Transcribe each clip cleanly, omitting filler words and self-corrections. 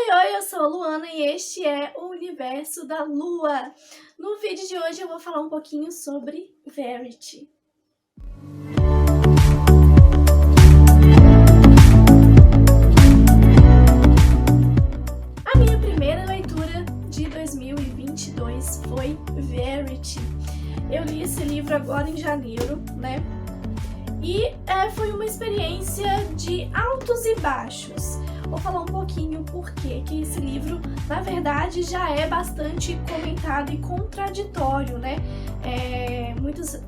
Oi, eu sou a Luana e este é o Universo da Lua. No vídeo de hoje eu vou falar um pouquinho sobre Verity. A minha primeira leitura de 2022 foi Verity. Eu li esse livro agora em janeiro, né? E foi uma experiência de altos e baixos. Vou falar um pouquinho por que esse livro, na verdade, já é bastante comentado e contraditório, né?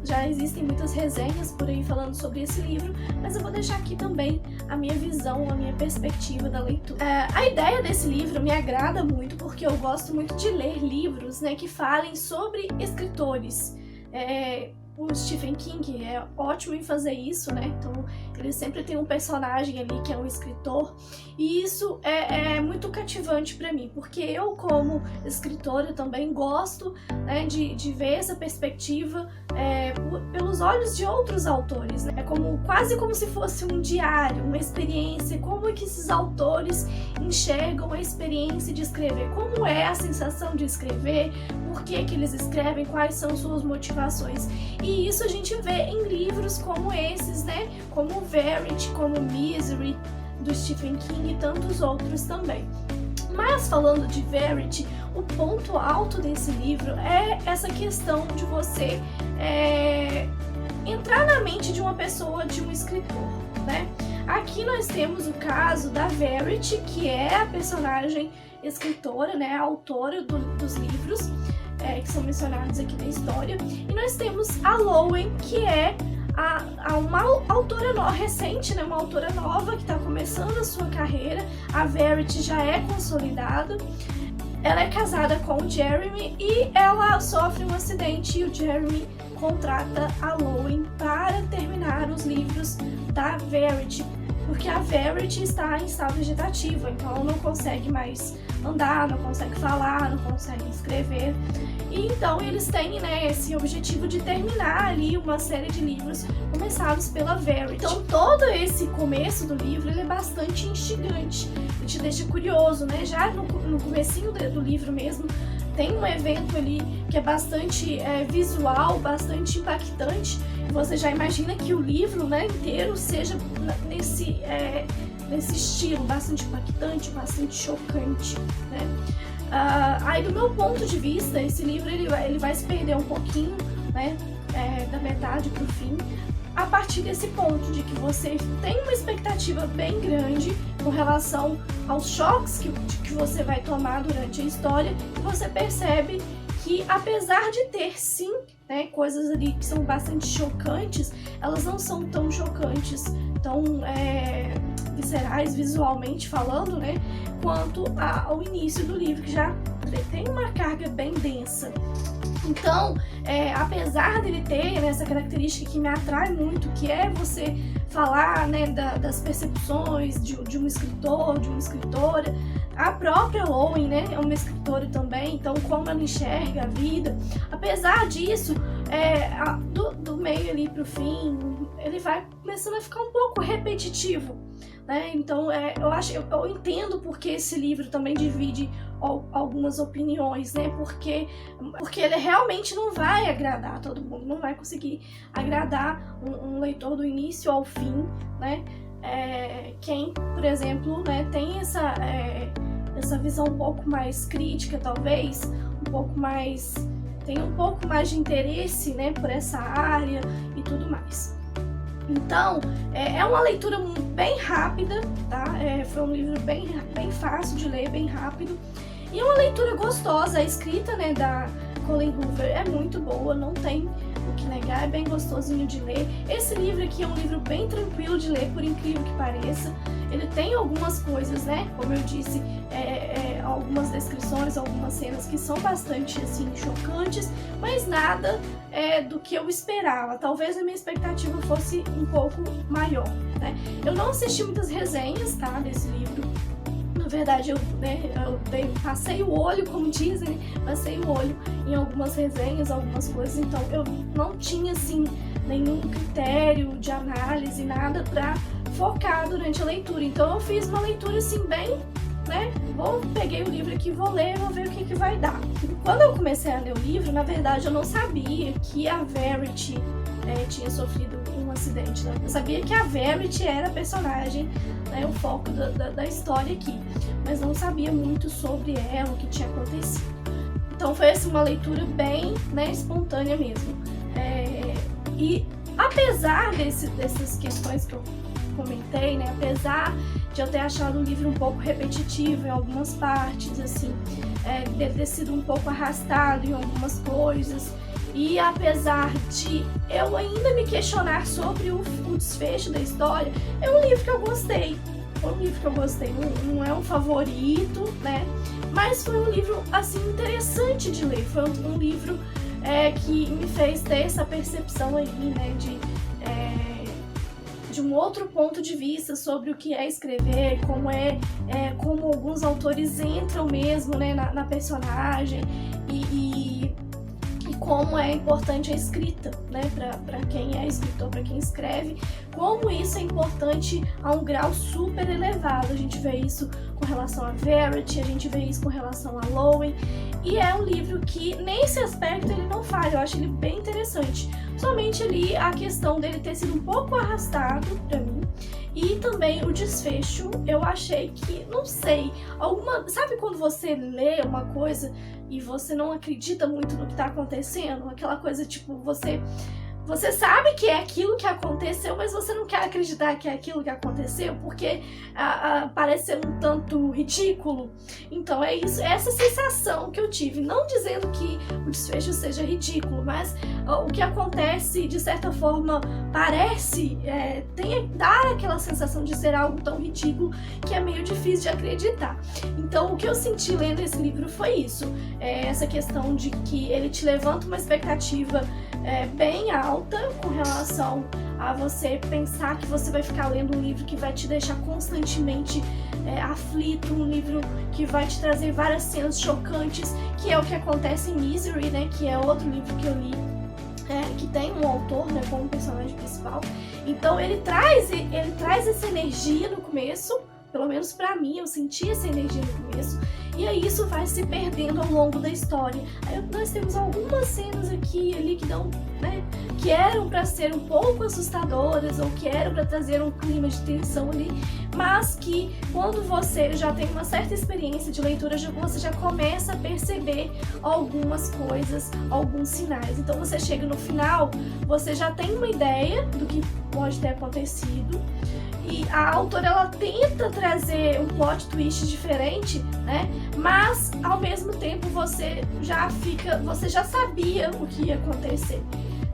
Já existem muitas resenhas por aí falando sobre esse livro, mas eu vou deixar aqui também a minha visão, a minha perspectiva da leitura. A ideia desse livro me agrada muito porque eu gosto muito de ler livros, né, que falem sobre escritores. O Stephen King é ótimo em fazer isso, né? Então ele sempre tem um personagem ali que é um escritor, e isso é muito cativante para mim, porque eu, como escritora, também gosto, né, de ver essa perspectiva pelos olhos de outros autores, né? Quase como se fosse um diário, uma experiência, como é que esses autores enxergam a experiência de escrever, como é a sensação de escrever, por que eles escrevem, quais são suas motivações. E isso a gente vê em livros como esses, né? Como Verity, como Misery, do Stephen King e tantos outros também. Mas falando de Verity, o ponto alto desse livro é essa questão de você entrar na mente de uma pessoa, de um escritor, né? Aqui nós temos o caso da Verity, que é a personagem escritora, né? A autora dos livros que são mencionados aqui na história. E nós temos a Lowen, que é uma autora recente, né? Uma autora nova que está começando a sua carreira. A Verity já é consolidada. Ela é casada com o Jeremy e ela sofre um acidente, e o Jeremy contrata a Lowen para terminar os livros da Verity, porque a Verity está em estado vegetativo, então ela não consegue mais andar, não consegue falar, não consegue escrever. E então eles têm, né, esse objetivo de terminar ali uma série de livros começados pela Verity. Então todo esse começo do livro ele é bastante instigante, ele te deixa curioso, né? Já no comecinho do livro mesmo tem um evento ali que é bastante visual, bastante impactante. Você já imagina que o livro, né, inteiro seja nesse estilo bastante impactante, bastante chocante, né? Aí do meu ponto de vista, esse livro ele vai se perder um pouquinho, né, da metade pro fim, a partir desse ponto de que você tem uma expectativa bem grande com relação aos choques que você vai tomar durante a história, e você percebe que, apesar de ter sim, né, coisas ali que são bastante chocantes, elas não são tão chocantes, tão viscerais visualmente falando, né, quanto ao início do livro, que já tem uma carga bem densa. Então, apesar dele ter essa característica que me atrai muito, que é você falar, né, das percepções de um escritor, de uma escritora, a própria Lowen, né, é uma escritora também, então como ela enxerga a vida, apesar disso, do meio ali pro fim, ele vai começando a ficar um pouco repetitivo, né? Então eu entendo porque esse livro também divide algumas opiniões, né? Porque ele realmente não vai agradar a todo mundo, não vai conseguir agradar um leitor do início ao fim, né? Quem, por exemplo, né, tem essa visão um pouco mais crítica, talvez, tem um pouco mais de interesse, né, por essa área e tudo mais. Então, é uma leitura bem rápida, tá? Foi um livro bem fácil de ler, bem rápido. E é uma leitura gostosa, a escrita, né, da Colleen Hoover é muito boa, não tem o que negar, é bem gostosinho de ler. Esse livro aqui é um livro bem tranquilo de ler, por incrível que pareça. Ele tem algumas coisas, né, como eu disse, algumas descrições, algumas cenas que são bastante, assim, chocantes, mas nada do que eu esperava. Talvez a minha expectativa fosse um pouco maior, né. Eu não assisti muitas resenhas, tá, desse livro. Na verdade, eu passei o olho, como dizem, passei o olho em algumas resenhas, algumas coisas, então eu não tinha, assim, nenhum critério de análise, nada pra focar durante a leitura. Então eu fiz uma leitura, assim, bem né, peguei o livro aqui, vou ler, vou ver o que vai dar. Quando eu comecei a ler o livro, na verdade eu não sabia que a Verity tinha sofrido um acidente, né? Eu sabia que a Verity era a personagem, né, o foco da história aqui, mas não sabia muito sobre ela, o que tinha acontecido. Então foi assim, uma leitura bem, né, espontânea mesmo. E apesar dessas questões que eu comentei, né, apesar de eu ter achado o livro um pouco repetitivo em algumas partes, assim, de ter sido um pouco arrastado em algumas coisas, e apesar de eu ainda me questionar sobre o desfecho da história, é um livro que eu gostei. Foi um livro que eu gostei, não é um favorito, né? Mas foi um livro, assim, interessante de ler. Foi um livro que me fez ter essa percepção aí, né, de um outro ponto de vista sobre o que é escrever, como alguns autores entram mesmo, né, na personagem e como é importante a escrita, né, para quem é escritor, para quem escreve, como isso é importante a um grau super elevado. A gente vê isso com relação a Verity, a gente vê isso com relação a Lowen, e é um livro que nesse aspecto ele não falha, eu acho ele bem interessante. Somente ali a questão dele ter sido um pouco arrastado para mim, e também o desfecho, eu achei que, não sei, sabe quando você lê uma coisa e você não acredita muito no que tá acontecendo? Aquela coisa tipo, você sabe que é aquilo que aconteceu, mas você não quer acreditar que é aquilo que aconteceu, porque parece ser um tanto ridículo. Então é isso, essa sensação que eu tive, não dizendo que o desfecho seja ridículo, mas o que acontece, de certa forma, parece dar aquela sensação de ser algo tão ridículo que é meio difícil de acreditar. Então o que eu senti lendo esse livro foi isso, essa questão de que ele te levanta uma expectativa bem alta com relação a você pensar que você vai ficar lendo um livro que vai te deixar constantemente aflito, um livro que vai te trazer várias cenas chocantes, que é o que acontece em Misery, né, que é outro livro que eu li, que tem um autor, né, como personagem principal. Então ele traz essa energia no começo, pelo menos pra mim, eu senti essa energia no começo, e aí isso vai se perdendo ao longo da história. Aí nós temos algumas cenas aqui e ali que dão, né, que eram para ser um pouco assustadoras ou que eram para trazer um clima de tensão ali, mas que quando você já tem uma certa experiência de leitura, você já começa a perceber algumas coisas, alguns sinais. Então você chega no final, você já tem uma ideia do que pode ter acontecido, e a autora ela tenta trazer um plot twist diferente, né? Mas ao mesmo tempo você já sabia o que ia acontecer.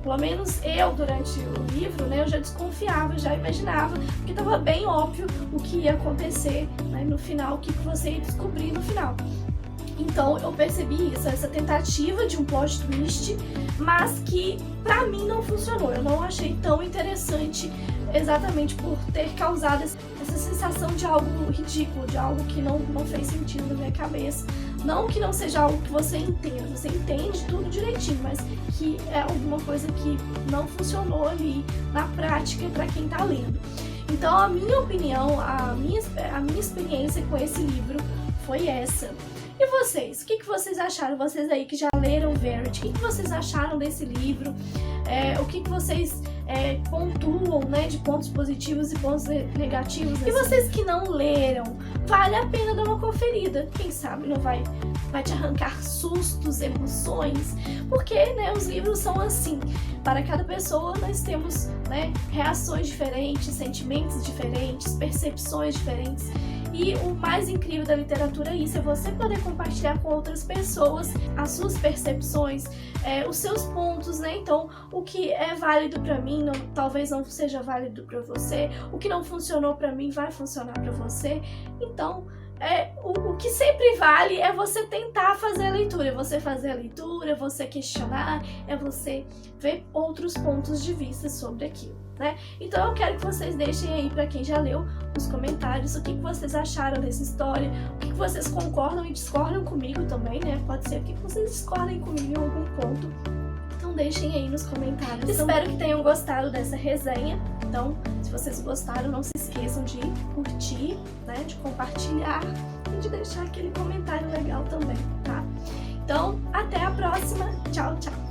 Pelo menos eu, durante o livro, né, eu já desconfiava, já imaginava, porque estava bem óbvio o que ia acontecer, né, no final, o que você ia descobrir no final. Então eu percebi isso, essa tentativa de um plot twist, mas que pra mim não funcionou. Eu não achei tão interessante, exatamente por ter causado essa sensação de algo ridículo, de algo que não fez sentido na minha cabeça. Não que não seja algo que você entenda, você entende tudo direitinho, mas que é alguma coisa que não funcionou ali na prática para quem tá lendo. Então a minha opinião, a minha experiência com esse livro foi essa. E vocês? O que vocês acharam? Vocês aí que já leram Verity, o que vocês acharam desse livro? O que vocês pontuam, né, de pontos positivos e pontos negativos? E vocês que não leram, vale a pena dar uma conferida. Quem sabe não vai te arrancar sustos, emoções, porque, né, os livros são assim. Para cada pessoa nós temos, né, reações diferentes, sentimentos diferentes, percepções diferentes. E o mais incrível da literatura é isso, é você poder compartilhar com outras pessoas as suas percepções, os seus pontos, né? Então, o que é válido pra mim talvez não seja válido pra você, o que não funcionou pra mim vai funcionar pra você. Então, o que sempre vale é você tentar fazer a leitura, você questionar, é você ver outros pontos de vista sobre aquilo, né? Então eu quero que vocês deixem aí pra quem já leu nos comentários o que vocês acharam dessa história, o que vocês concordam e discordam comigo também, né? Pode ser que vocês discordem comigo em algum ponto. Então deixem aí nos comentários. Espero que tenham gostado dessa resenha. Então, se vocês gostaram, não se esqueçam de curtir, né, de compartilhar esquece de deixar aquele comentário legal também, tá? Então, até a próxima. Tchau, tchau!